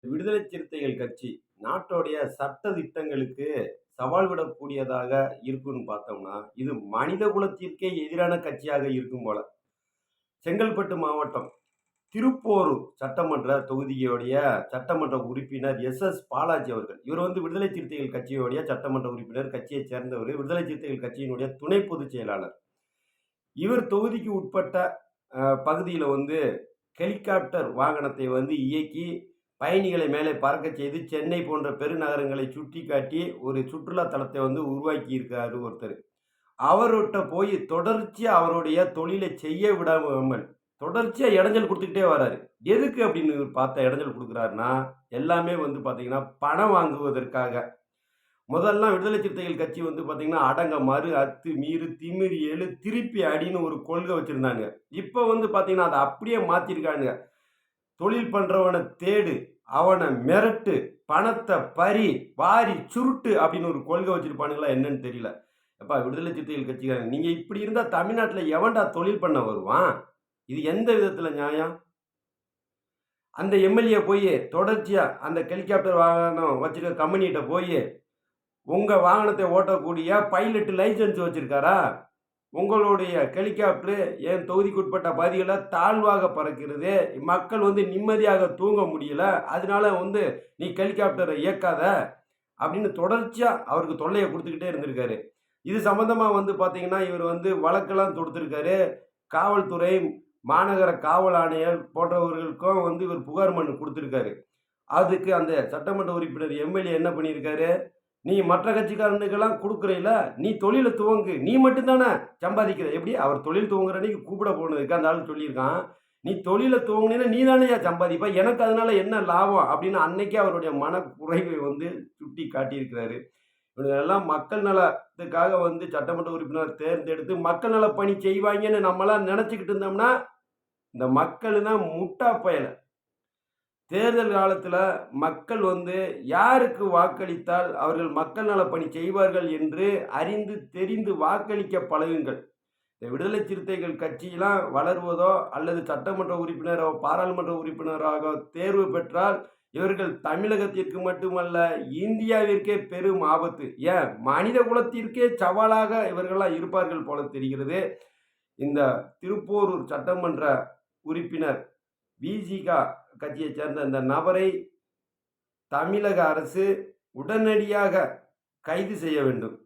விடுதலை சிறுத்தைகள் கட்சி நாட்டோடைய சட்ட திட்டங்களுக்கு சவால் விடக்கூடியதாக இருக்குன்னு பார்த்தோம்னா, இது மனித குலத்திற்கே எதிரான கட்சியாக இருக்கும் போல. செங்கல்பட்டு மாவட்டம் திருப்போரூர் சட்டமன்ற தொகுதியுடைய சட்டமன்ற உறுப்பினர் பாலாஜி அவர்கள். இவர் விடுதலை சிறுத்தைகள் கட்சியுடைய சட்டமன்ற உறுப்பினர், கட்சியைச் சேர்ந்தவர். விடுதலை சிறுத்தைகள் கட்சியினுடைய துணை பொதுச் செயலாளர். இவர் தொகுதிக்கு உட்பட்ட பகுதியில ஹெலிகாப்டர் வாகனத்தை இயக்கி பயணிகளை மேலே பறக்கச் செய்து சென்னை போன்ற பெருநகரங்களை சுட்டிக்காட்டி ஒரு சுற்றுலா தலத்தை உருவாக்கி இருக்காரு ஒருத்தர். அவர்கிட்ட போய் தொடர்ச்சியா அவருடைய தொழிலை செய்ய விடாமல் தொடர்ச்சியா இடைஞ்சல் குடுத்துக்கிட்டே வராரு. எதுக்கு அப்படின்னு பார்த்தா இடைஞ்சல் குடுக்குறாருன்னா, எல்லாமே பார்த்தீங்கன்னா, பணம் வாங்குவதற்காக. முதல்லாம் விடுதலை சிறுத்தைகள் கட்சி பார்த்தீங்கன்னா, அடங்க மறு, அத்து மீறு, திமிரி எழு, திருப்பி அடின்னு ஒரு கொள்கை வச்சிருந்தாங்க. இப்ப பார்த்தீங்கன்னா, அத அப்படியே மாத்திருக்கானுங்க. தொழில் பண்றவன தேடு, அவன மிரட்டு, பணத்த பறி, வாரி சுருட்டு அப்படின்னு ஒரு கொள்கை வச்சிருப்பானுங்களா என்னன்னு தெரியல. எப்பா விடுதலை சிறுத்தைகள் கட்சிக்காரங்க, நீங்க இப்படி இருந்தா தமிழ்நாட்டுல எவன்டா தொழில் பண்ண வருவான்? இது எந்த விதத்துல நியாயம்? அந்த எம்எல்ஏ போய் தொடர்ச்சியா அந்த ஹெலிகாப்டர் வாகனம் வச்சிருக்க கம்பெனிகிட்ட போய், உங்க வாகனத்தை ஓட்டக்கூடிய பைலட் லைசென்ஸ் வச்சிருக்காரா? உங்களுடைய ஹெலிகாப்டர் என் தொகுதிக்குட்பட்ட பகுதிகள தாழ்வாக பறக்கிறது. மக்கள் நிம்மதியாக தூங்க முடியல. அதனால நீ ஹெலிகாப்டரை இயக்காத அப்படின்னு தொடர்ச்சியா அவருக்கு தொல்லைய குடுத்துக்கிட்டே இருந்திருக்காரு. இது சம்பந்தமா பார்த்தீங்கன்னா, இவர் வழக்கெல்லாம் தொடுத்திருக்காரு. காவல்துறை, மாநகர காவல் ஆணையர் போன்றவர்களுக்கும் இவர் புகார் மனு குடுத்திருக்காரு. அதுக்கு அந்த சட்டமன்ற உறுப்பினர் எம்எல்ஏ என்ன பண்ணியிருக்காரு, நீ மற்ற கட்சிக்காரனுக்கெல்லாம் குடுக்குறீல, நீ தொழில துவங்கு. நீ மட்டும் தானே சம்பாதிக்கிற. எப்படி அவர் தொழில் துவங்குற அன்னைக்கு கூப்பிட போனதுக்கு அந்த ஆள் சொல்லியிருக்கான். நீ தொழில துவங்குனீன்னா நீ தானேய்யா சம்பாதிப்ப. எனக்கு அதனால என்ன லாபம்? அப்படின்னு அன்னைக்கே அவருடைய மனக்குறைவை சுட்டி காட்டியிருக்கிறாரு. இவனுங்கெல்லாம் மக்கள் நலத்துக்காக சட்டமன்ற உறுப்பினர் தேர்ந்தெடுத்து மக்கள் நல பணி செய்வாங்கன்னு நம்மலாம் நினைச்சுக்கிட்டு இருந்தோம்னா, இந்த மக்கள் தான் முட்டா பயல. தேர்தல் காலத்துல மக்கள் யாருக்கு வாக்களித்தால் அவர்கள் மக்கள் நலப்பணி செய்வார்கள் என்று அறிந்து தெரிந்து வாக்களிக்க பழகுங்கள். இந்த விடுதலை சிறுத்தைகள் கட்சியெல்லாம் வளருவதோ அல்லது சட்டமன்ற உறுப்பினரோ பாராளுமன்ற உறுப்பினராக தேர்வு பெற்றால் இவர்கள் தமிழகத்திற்கு மட்டுமல்ல இந்தியாவிற்கே பெரும் ஆபத்து. ஏன் மனித குலத்திற்கே சவாலாக இவர்கள்லாம் இருப்பார்கள் போல தெரிகிறது. இந்த திருப்போரூர் சட்டமன்ற உறுப்பினர் விசிக கட்சியைச் சேர்ந்த இந்த நபரை தமிழக அரசு உடனடியாக கைது செய்ய வேண்டும்.